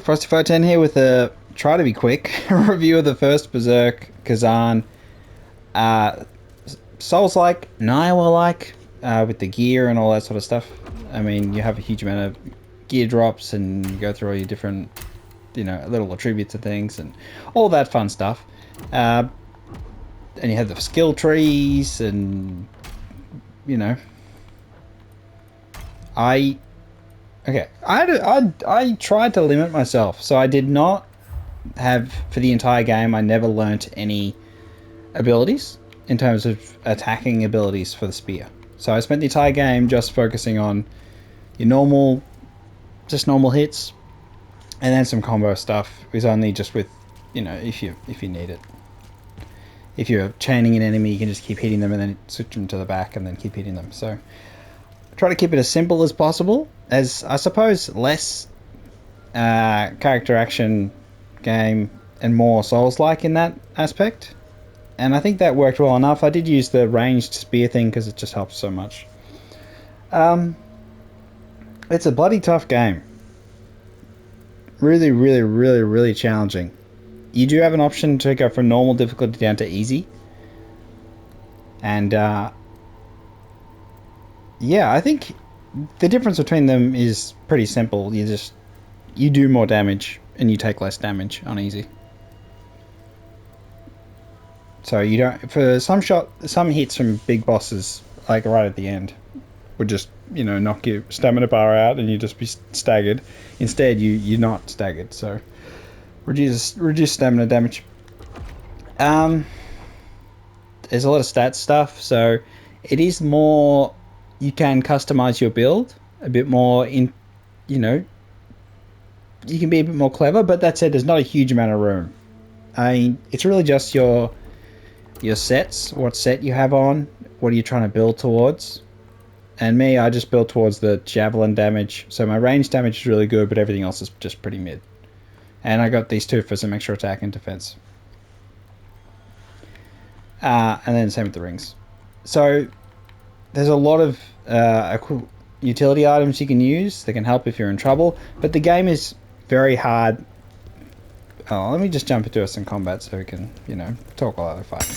Frosty510 here with a try to be quick review of the First Berserker Khazan. Soulslike, Niohlike, with the gear and all that sort of stuff. I mean, you have a huge amount of gear drops and you go through all your different, little attributes and things and all that fun stuff. And you have the skill trees and, I tried to limit myself, so I did not have, for the entire game, I never learnt any abilities in terms of attacking abilities for the spear. So I spent the entire game just focusing on your normal hits, and then some combo stuff is only just with, if you need it. If you're chaining an enemy, you can just keep hitting them and then switch them to the back and then keep hitting them. So try to keep it as simple as possible, as I suppose less character action game and more Souls-like in that aspect. And I think that worked well enough. I did use the ranged spear thing because it just helps so much. It's a bloody tough game. Really, really, really, really challenging. You do have an option to go from normal difficulty down to easy. And yeah, I think the difference between them is pretty simple. You do more damage and you take less damage on easy. So you don't, for some hits from big bosses, like right at the end, would just, knock your stamina bar out and you just be staggered. Instead, you're not staggered, so reduce stamina damage. There's a lot of stats stuff, so it is more, you can customize your build a bit more you can be a bit more clever, but that said, there's not a huge amount of room. I mean, it's really just your sets, what set you have on, what are you trying to build towards. And me, I just built towards the javelin damage, so my range damage is really good, but everything else is just pretty mid. And I got these two for some extra attack and defense. And then same with the rings. So there's a lot of utility items you can use that can help if you're in trouble, but the game is very hard. Oh, let me just jump into some combat so we can, talk while I fight.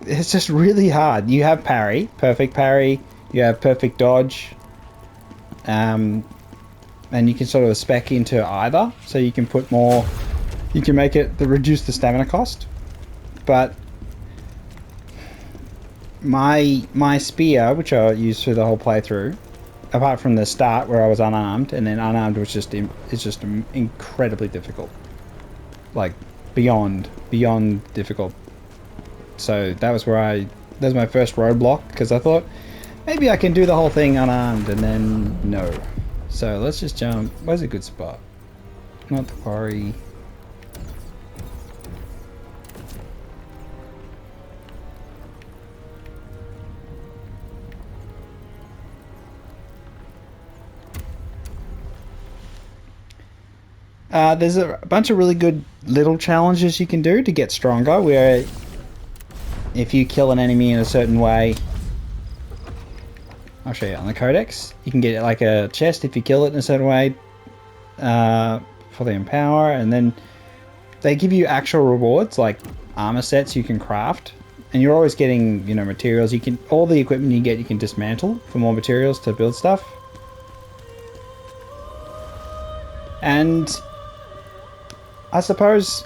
It's just really hard. You have parry, perfect parry. You have perfect dodge. And you can sort of spec into either, so you can put more. You can make it reduce the stamina cost, but my spear, which I used through the whole playthrough, apart from the start where I was unarmed, and then unarmed was just incredibly difficult, like beyond difficult. So that was my first roadblock, because I thought maybe I can do the whole thing unarmed, and then no. So let's just jump. Where's a good spot? Not the quarry. There's a bunch of really good little challenges you can do to get stronger, where if you kill an enemy in a certain way, I'll show you on the codex, you can get like a chest if you kill it in a certain way for the empower, and then they give you actual rewards like armor sets you can craft, and you're always getting materials. All the equipment you get, you can dismantle for more materials to build stuff. And I suppose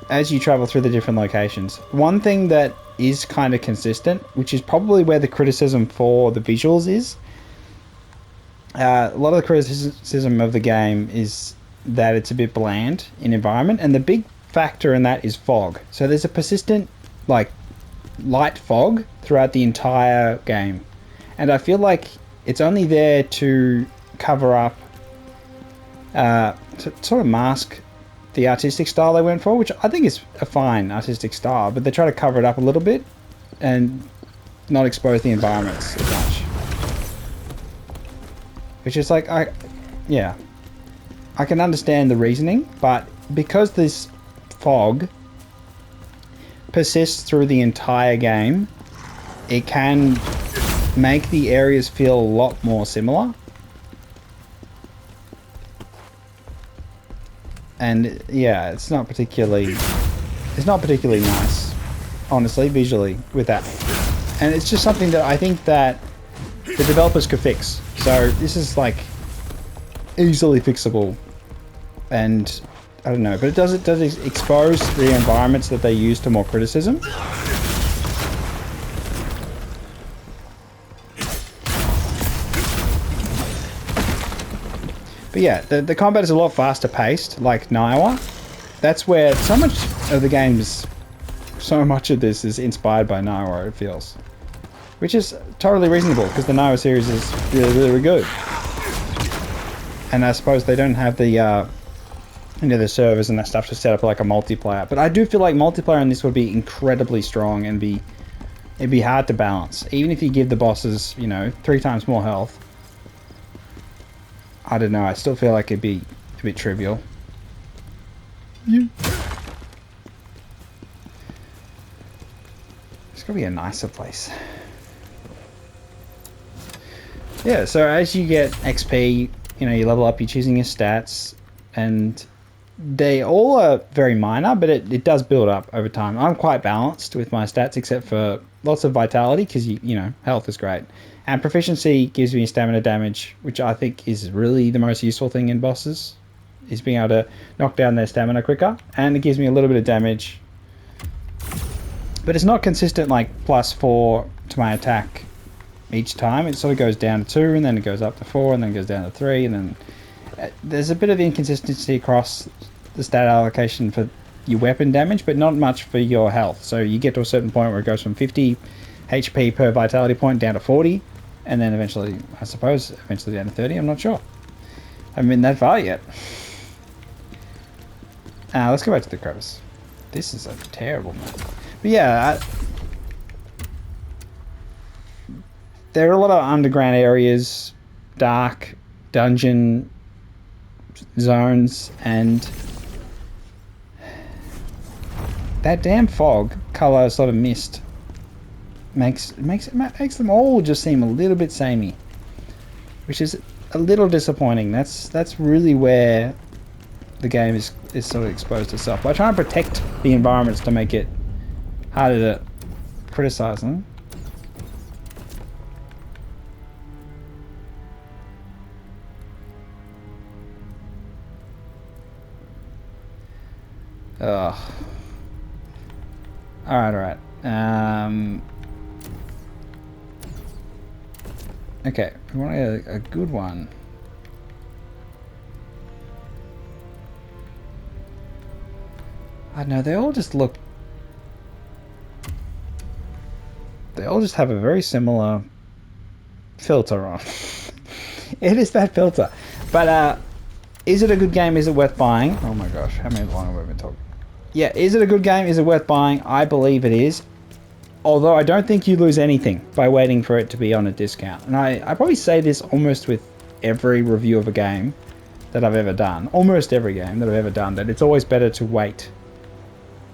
as you travel through the different locations, one thing that is kind of consistent, which is probably where the criticism for the visuals is, a lot of the criticism of the game is that it's a bit bland in environment, and the big factor in that is fog. So there's a persistent, light fog throughout the entire game, and I feel like it's only there to cover up, to sort of mask the artistic style they went for, which I think is a fine artistic style, but they try to cover it up a little bit and not expose the environments as much. Which is I can understand the reasoning, but because this fog persists through the entire game, it can make the areas feel a lot more similar. And yeah, it's not particularly nice, honestly, visually with that. And it's just something that I think that the developers could fix. So this is like easily fixable, and I don't know, but it does expose the environments that they use to more criticism. But yeah, the combat is a lot faster paced, like Nioh. That's where so much of the game's, so much of this is inspired by Nioh, it feels. Which is totally reasonable, because the Nioh series is really, really good. And I suppose they don't have the, you know, the servers and that stuff to set up like a multiplayer. But I do feel like multiplayer in this would be incredibly strong and it'd be hard to balance. Even if you give the bosses, you know, 3 times more health. I don't know, I still feel like it'd be a bit trivial. There's gotta be a nicer place. Yeah, so as you get XP, you know, you level up, you're choosing your stats, and they all are very minor, but it does build up over time. I'm quite balanced with my stats, except for lots of vitality, because, you know, health is great. And proficiency gives me stamina damage, which I think is really the most useful thing in bosses, is being able to knock down their stamina quicker. And it gives me a little bit of damage. But it's not consistent, like, +4 to my attack each time. It sort of goes down to 2, and then it goes up to 4, and then it goes down to 3, and then there's a bit of inconsistency across the stat allocation for your weapon damage, but not much for your health. So you get to a certain point where it goes from 50 HP per vitality point down to 40, and then eventually, I suppose, eventually down to 30. I'm not sure. I haven't been that far yet. Let's go back to the crevice. This is a terrible map. But yeah, there are a lot of underground areas, dark dungeon zones, and that damn fog color sort of mist makes them all just seem a little bit samey, which is a little disappointing. That's really where the game is sort of exposed itself by trying to protect the environments to make it harder to criticize them. Ugh. Alright. Okay, we want a good one. I don't know, they all just look... They all just have a very similar filter on. It is that filter. But, is it a good game? Is it worth buying? Oh my gosh, how long have we been talking? Yeah, is it a good game? Is it worth buying? I believe it is. Although I don't think you lose anything by waiting for it to be on a discount. And I probably say this almost with every review of a game that I've ever done. Almost every game that I've ever done. That it's always better to wait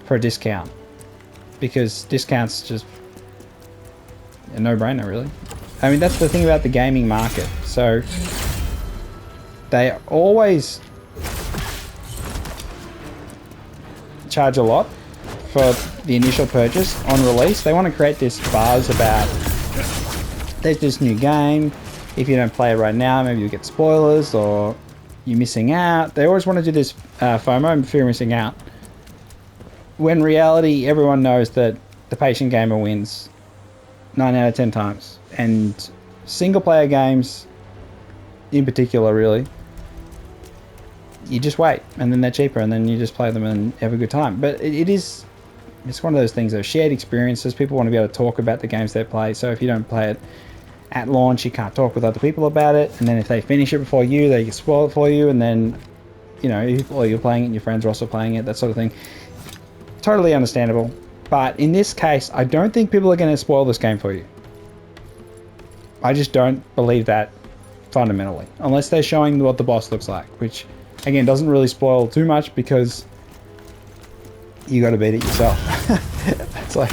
for a discount. Because discounts just... a no-brainer, really. I mean, that's the thing about the gaming market. So... they always charge a lot for the initial purchase on release. They want to create this buzz about there's this new game. If you don't play it right now, maybe you'll get spoilers or you're missing out. They always want to do this FOMO, fear of missing out. When in reality, everyone knows that the patient gamer wins 9 out of 10 times. And single player games in particular, really, you just wait, and then they're cheaper, and then you just play them and have a good time. But it's one of those things, of shared experiences. People want to be able to talk about the games they play, so if you don't play it at launch, you can't talk with other people about it, and then if they finish it before you, they can spoil it for you, and then, you know, you're playing it and your friends are also playing it, that sort of thing. Totally understandable. But in this case, I don't think people are going to spoil this game for you. I just don't believe that fundamentally, unless they're showing what the boss looks like, which again doesn't really spoil too much because you got to beat it yourself. It's like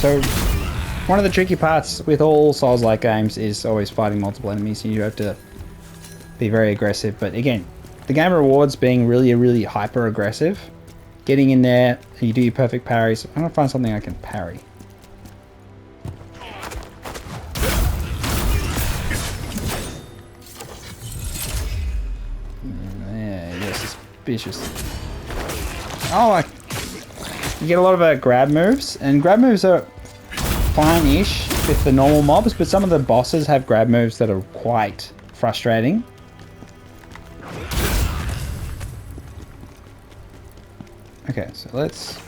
So one of the tricky parts with all Souls-like games is always fighting multiple enemies, and you have to be very aggressive. But again, the game rewards being really hyper aggressive. Getting in there, and you do your perfect parries. I'm gonna find something I can parry. Yeah, you're suspicious. Oh, you get a lot of grab moves, and grab moves are fine-ish with the normal mobs, but some of the bosses have grab moves that are quite frustrating. Okay, so let's...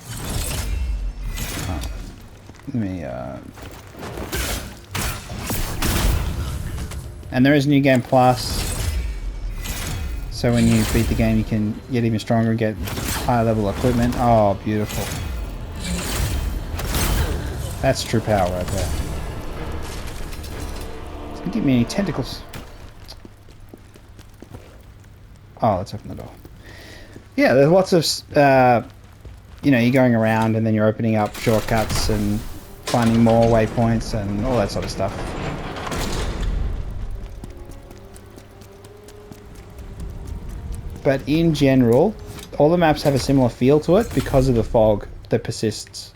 let me... And there is New Game Plus, so when you beat the game you can get even stronger and get higher level equipment. Oh, beautiful. That's true power right there. It's gonna give me any tentacles. Oh, let's open the door. Yeah, there's lots of, you know, you're going around and then you're opening up shortcuts and finding more waypoints and all that sort of stuff. But in general, all the maps have a similar feel to it because of the fog that persists.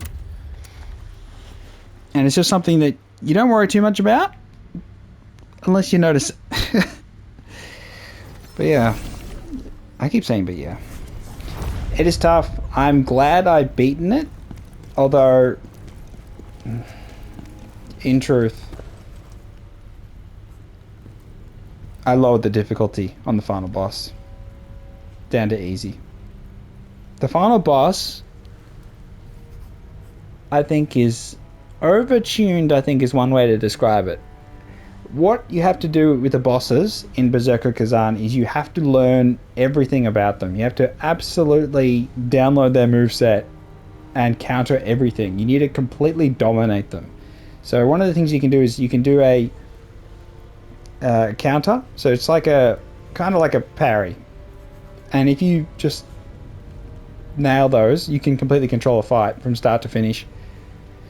And it's just something that you don't worry too much about unless you notice it. But yeah, I keep saying but yeah. It is tough. I'm glad I've beaten it, although in truth I lowered the difficulty on the final boss down to easy. The final boss I think is overtuned, I think is one way to describe it. What you have to do with the bosses in Berserker Khazan is you have to learn everything about them. You have to absolutely download their moveset and counter everything. You need to completely dominate them. So one of the things you can do is you can do a counter. So it's like a kind of like a parry. And if you just nail those, you can completely control a fight from start to finish.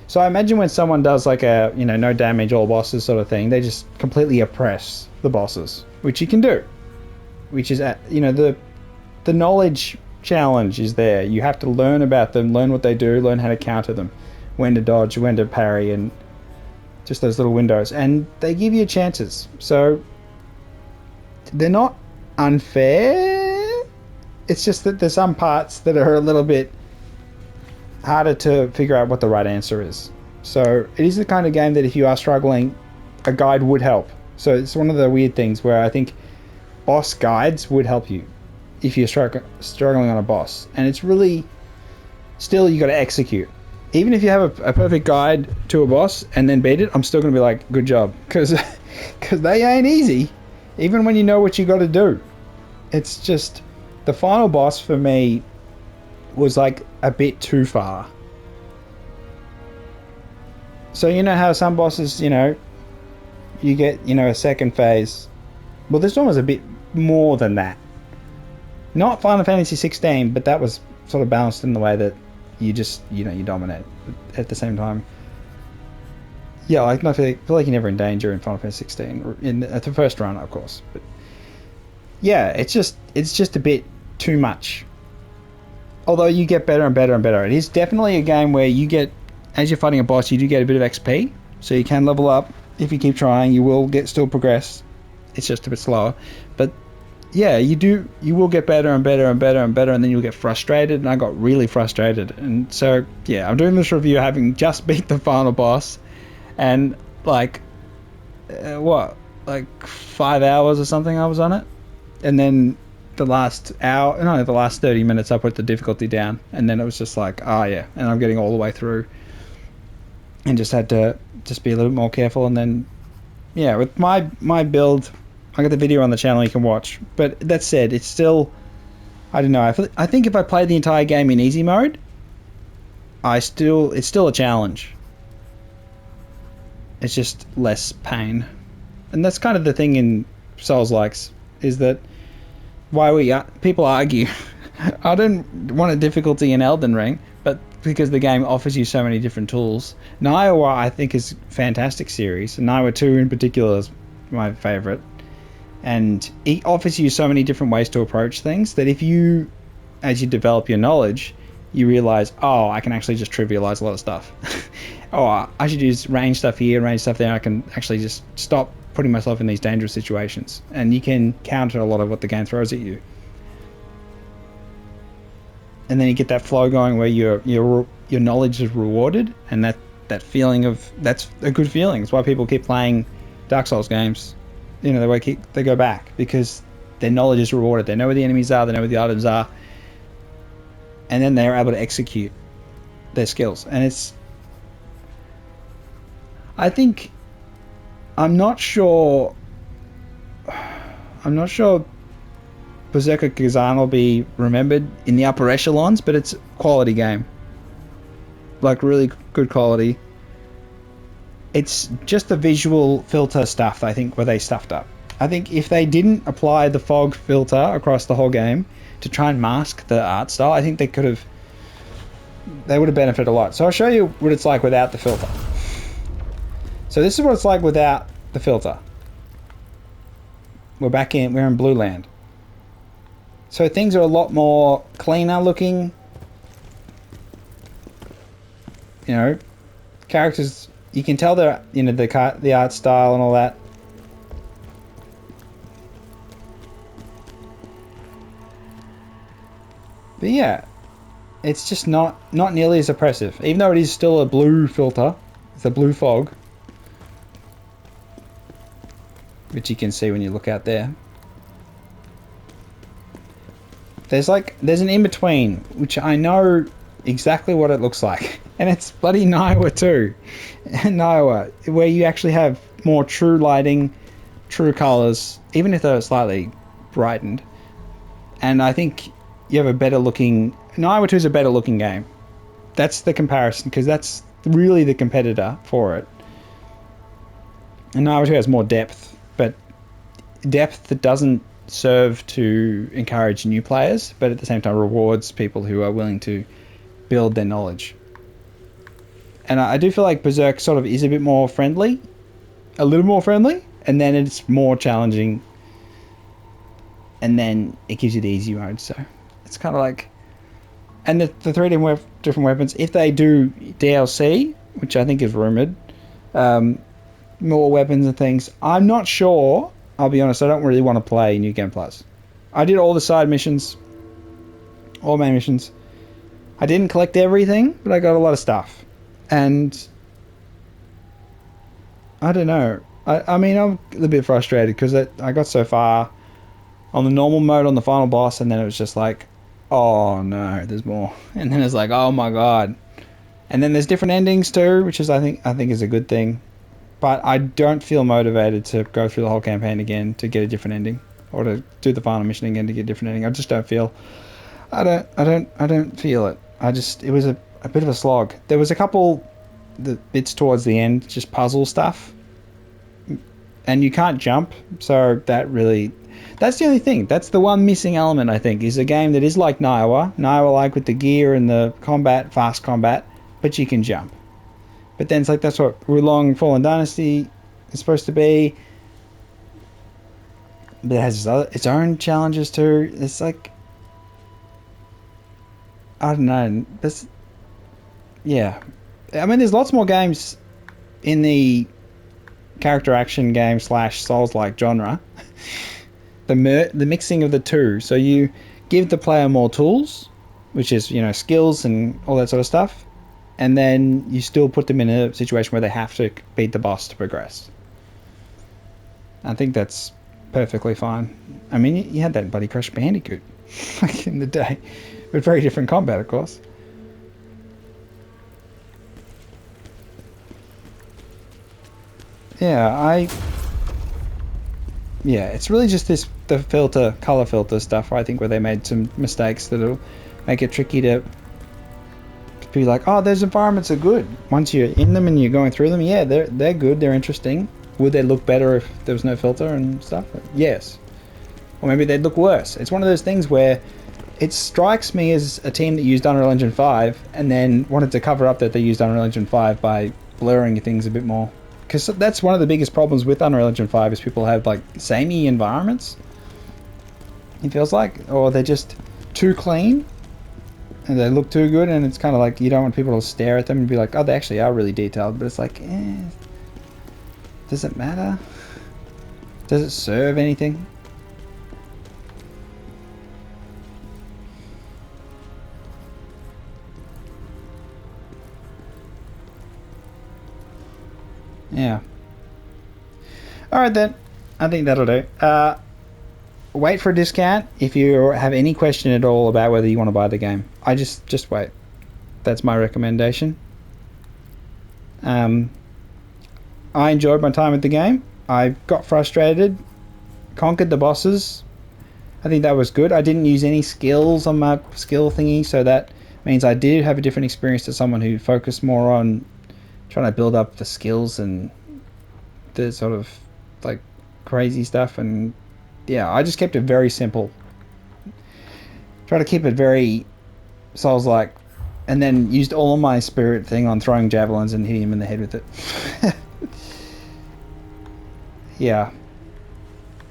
So I imagine when someone does like a, you know, no damage all bosses sort of thing, they just completely oppress the bosses, which you can do. Which is, you know, the knowledge challenge is there. You have to learn about them, learn what they do, learn how to counter them, when to dodge, when to parry, and just those little windows. And they give you chances. So they're not unfair. It's just that there's some parts that are a little bit harder to figure out what the right answer is. So it is the kind of game that if you are struggling, a guide would help. So it's one of the weird things where I think boss guides would help you if you're struggling on a boss. And it's really, still you got to execute. Even if you have a perfect guide to a boss and then beat it, I'm still going to be like, good job. Because they ain't easy, even when you know what you got to do. It's just, the final boss for me was like a bit too far. So you know how some bosses, you know, you get, you know, a second phase. Well, this one was a bit more than that. Not Final Fantasy 16, but that was sort of balanced in the way that you just, you know, you dominate at the same time. Yeah, I feel like you're never in danger in Final Fantasy 16 at the first run, of course. But yeah, it's just a bit too much. Although you get better and better and better. It is definitely a game where you get, as you're fighting a boss, you do get a bit of XP. So you can level up. If you keep trying, you will still progress. It's just a bit slower. But yeah, you will get better and better and better and better, and then you'll get frustrated, and I got really frustrated. And so, yeah, I'm doing this review having just beat the final boss, and like, like 5 hours or something I was on it. And then the last 30 minutes I put the difficulty down, and then it was just like, oh yeah, and I'm getting all the way through, and just had to just be a little bit more careful. And then yeah, with my build, I got the video on the channel you can watch, but that said, it's still, I don't know, I think if I played the entire game in easy mode, it's still a challenge. It's just less pain. And that's kind of the thing in Souls-likes, is that why people argue. I don't want a difficulty in Elden Ring, but because the game offers you so many different tools. Niowa, I think, is a fantastic series. Niowa 2 in particular is my favorite. And it offers you so many different ways to approach things that if you, as you develop your knowledge, you realize, oh, I can actually just trivialize a lot of stuff. Oh, I should use range stuff here, range stuff there. I can actually just stop putting myself in these dangerous situations. And you can counter a lot of what the game throws at you. And then you get that flow going where your knowledge is rewarded, and that feeling of, that's a good feeling. It's why people keep playing Dark Souls games. You know, they go back because their knowledge is rewarded. They know where the enemies are, they know where the items are, and then they're able to execute their skills. And it's, I think, I'm not sure Berserker Khazan will be remembered in the upper echelons, but it's a quality game. Like, really good quality. It's just the visual filter stuff, I think, where they stuffed up. I think if they didn't apply the fog filter across the whole game to try and mask the art style, I think they would have benefited a lot. So I'll show you what it's like without the filter. So this is what it's like without the filter. We're in Blue Land. So things are a lot more cleaner looking. You know, characters, you can tell they're, you know, the art style and all that. But yeah, it's just not nearly as oppressive, even though it is still a blue filter. It's a blue fog, which you can see when you look out there. There's an in-between, which I know exactly what it looks like. And it's bloody Niowa too. Niowa, where you actually have more true lighting, true colours, even if they're slightly brightened. And I think you have a better looking... Niowa 2 is a better looking game. That's the comparison, because that's really the competitor for it. And Niowa 2 has more depth, but depth that doesn't serve to encourage new players, but at the same time rewards people who are willing to build their knowledge. And I do feel like Berserk sort of is a bit more friendly, a little more friendly, and then it's more challenging, and then it gives you the easy mode. So it's kind of like, and the three different weapons, if they do DLC, which I think is rumored, more weapons and things, I'm not sure. I'll be honest, I don't really want to play New Game Plus. I did all the side missions, all main missions. I didn't collect everything, but I got a lot of stuff. And I don't know. I mean, I'm a little bit frustrated because I got so far on the normal mode on the final boss, and then it was just like, oh no, there's more. And then it's like, oh my god. And then there's different endings too, which is I think is a good thing. But I don't feel motivated to go through the whole campaign again to get a different ending, or to do the final mission again to get a different ending. I just don't feel. I don't feel it. It was a bit of a slog. There was a couple the bits towards the end, just puzzle stuff, and you can't jump, so that's the only thing. That's the one missing element, I think, is a game that is like Niowa-like with the gear and the combat, fast combat, but you can jump. But then it's like, that's what Wulong Fallen Dynasty is supposed to be. But it has its own challenges too. It's like, I don't know. Yeah. I mean, there's lots more games in the character action game / Souls-like genre. The mixing of the two. So you give the player more tools, which is, you know, skills and all that sort of stuff. And then you still put them in a situation where they have to beat the boss to progress. I think that's perfectly fine. I mean, you had that in bloody Crash Bandicoot back in the day, but very different combat, of course. Yeah, it's really just the color filter stuff, I think, where they made some mistakes that'll make it tricky to be like, oh, those environments are good. Once you're in them and you're going through them, yeah, they're good, they're interesting. Would they look better if there was no filter and stuff? Yes. Or maybe they'd look worse. It's one of those things where it strikes me as a team that used Unreal Engine 5 and then wanted to cover up that they used Unreal Engine 5 by blurring things a bit more. Because that's one of the biggest problems with Unreal Engine 5 is people have like samey environments. It feels like, or they're just too clean and they look too good, and it's kind of like you don't want people to stare at them and be like, oh, they actually are really detailed, but it's like, does it matter? Does it serve anything? Yeah. Alright then. I think that'll do. Wait for a discount if you have any question at all about whether you want to buy the game. I just wait. That's my recommendation. I enjoyed my time at the game. I got frustrated, conquered the bosses. I think that was good. I didn't use any skills on my skill thingy, so that means I did have a different experience to someone who focused more on trying to build up the skills and the sort of like crazy stuff. And yeah, I just kept it very simple. Try to keep it very Souls-like, and then used all of my spirit thing on throwing javelins and hitting him in the head with it. Yeah.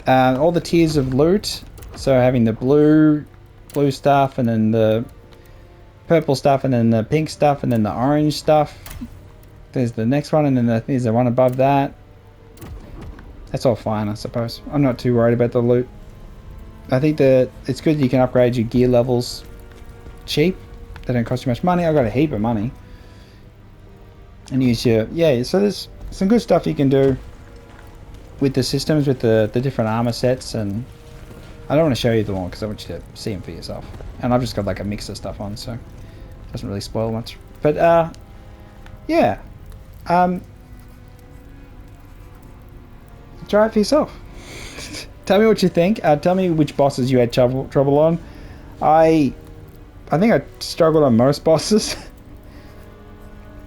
All the tiers of loot. So having the blue stuff, and then the purple stuff, and then the pink stuff, and then the orange stuff. There's the next one, and then there's the one above that. That's all fine, I suppose. I'm not too worried about the loot. I think that it's good you can upgrade your gear levels cheap. They don't cost you much money. I got a heap of money. And use your... Yeah, so there's some good stuff you can do with the systems, with the different armor sets. And I don't want to show you them all because I want you to see them for yourself. And I've just got like a mix of stuff on, so it doesn't really spoil much. But yeah. Try it for yourself. Tell me what you think. Tell me which bosses you had trouble on. I think I struggled on most bosses.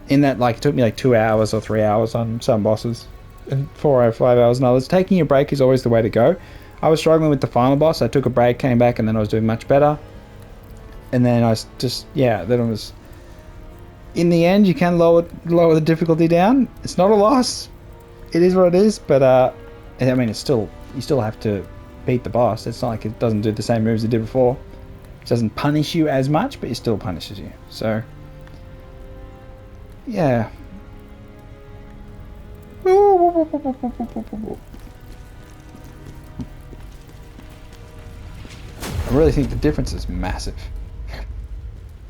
In that, like, it took me like 2 hours or 3 hours on some bosses, and 4 or 5 hours on others. Taking a break is always the way to go. I was struggling with the final boss. I took a break, came back, and then I was doing much better. And then I just, yeah, then it was... In the end, you can lower the difficulty down. It's not a loss. It is what it is, but I mean, it's still, you still have to beat the boss. It's not like it doesn't do the same moves it did before. It doesn't punish you as much, but it still punishes you. So, yeah. I really think the difference is massive.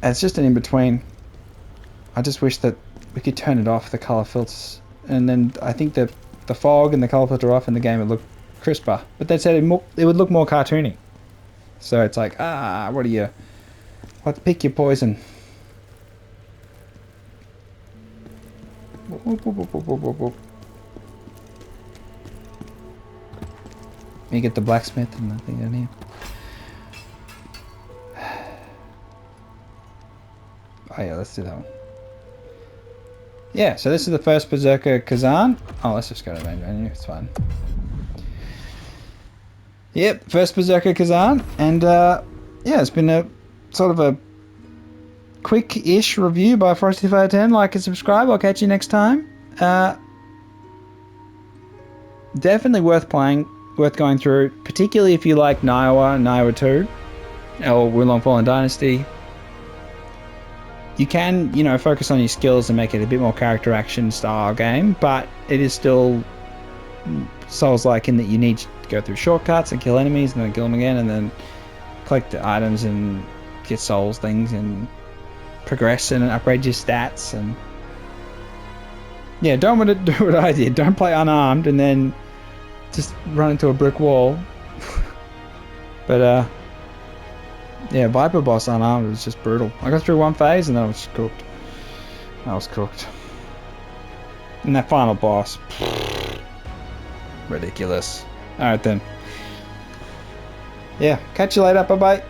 And it's just an in-between. I just wish that we could turn it off, the color filters, and then I think that the fog and the color filter off in the game would look crisper. But they said it would look more cartoony. So it's like, pick your poison. You get the blacksmith and the thing down here. Oh yeah, let's do that one. Yeah, so this is the First Berserker Khazan. Oh, let's just go to the main menu, it's fine. Yep, First Berserker Khazan. And yeah, it's been a sort of a quick-ish review by Frosty510. Like and subscribe, I'll catch you next time. Definitely worth playing, worth going through, particularly if you like Nioh 2, or Wulong Fallen Dynasty. You can, you know, focus on your skills and make it a bit more character action style game, but it is still Souls-like in that you need to go through shortcuts and kill enemies and then kill them again and then collect the items and get souls things and progress and upgrade your stats. And yeah, don't want to do what I did. Don't play unarmed and then just run into a brick wall. But yeah, Viper boss unarmed was just brutal. I got through one phase and then I was cooked. I was cooked. And that final boss, ridiculous. Alright then. Yeah, catch you later. Bye bye.